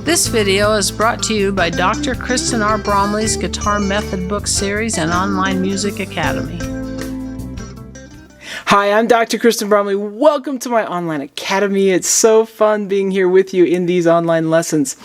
This video is brought to you by Dr. Kristen R. Bromley's Guitar Method Book Series and Online Music Academy. Hi, I'm Dr. Kristen Bromley. Welcome to my online academy. It's so fun being here with you in these online lessons.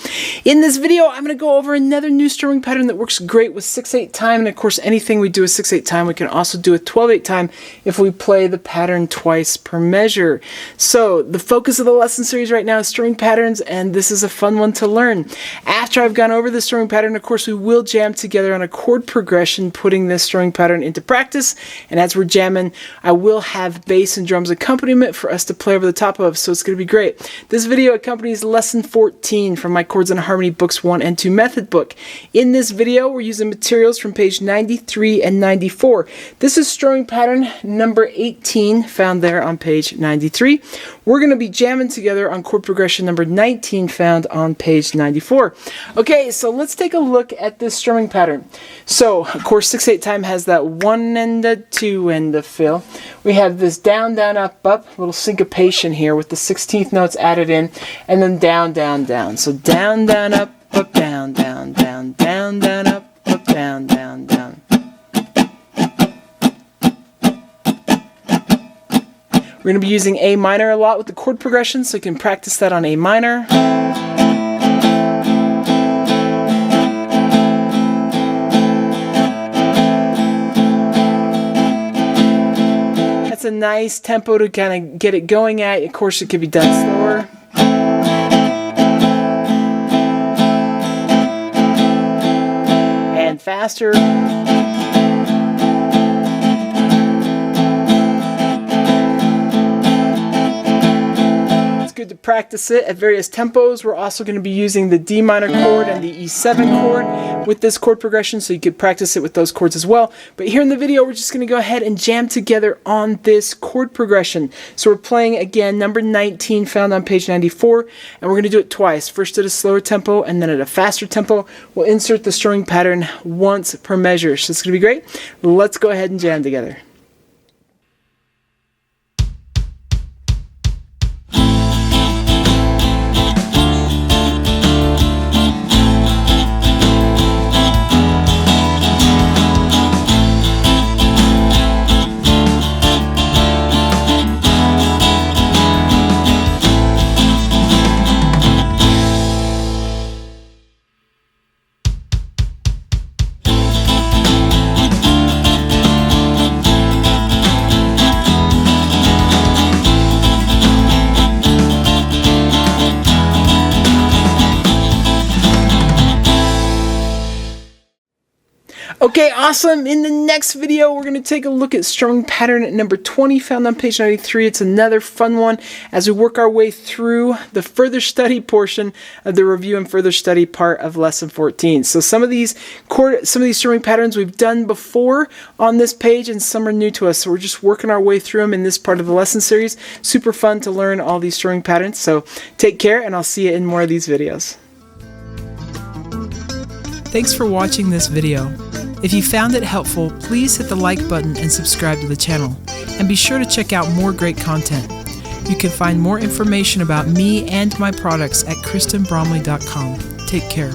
In this video, I'm going to go over another new strumming pattern that works great with 6/8 time. And of course, anything we do with 6/8 time, we can also do with 12/8 time if we play the pattern twice per measure. So the focus of the lesson series right now is strumming patterns, and this is a fun one to learn. After I've gone over the strumming pattern, of course, we will jam together on a chord progression, putting this strumming pattern into practice. And as we're jamming, I will have bass and drums accompaniment for us to play over the top of, so it's going to be great. This video accompanies lesson 14 from my Chords and Harmony Books 1 and 2 method book. In this video, we're using materials from page 93 and 94. This is strumming pattern number 18, found there on page 93. We're going to be jamming together on chord progression number 19, found on page 94. Okay, so let's take a look at this strumming pattern. So, of course, 6/8 time has that 1 and a 2 and a fill. We have this down, down, up, up, little syncopation here with the 16th notes added in, and then down, down, down. So down, down, up, down, down, down, down, down, up, down, down, down. We're going to be using A minor a lot with the chord progression, so you can practice that on A minor. That's a nice tempo to kind of get it going at. Of course, it could be done slower. And faster. To practice it at various tempos. We're also going to be using the D minor chord and the E7 chord with this chord progression, so you could practice it with those chords as well. But here in the video, we're just going to go ahead and jam together on this chord progression. So we're playing again number 19, found on page 94, and we're going to do it twice. First at a slower tempo and then at a faster tempo. We'll insert the strumming pattern once per measure. So it's going to be great. Let's go ahead and jam together. Okay, awesome. In the next video, we're going to take a look at strumming pattern number 20, found on page 93. It's another fun one as we work our way through the further study portion of the review and further study part of lesson 14. So some of these strumming patterns we've done before on this page, and some are new to us. So we're just working our way through them in this part of the lesson series. Super fun to learn all these strumming patterns. So take care, and I'll see you in more of these videos. Thanks for watching this video. If you found it helpful, please hit the like button and subscribe to the channel. And be sure to check out more great content. You can find more information about me and my products at kristenbromley.com. Take care.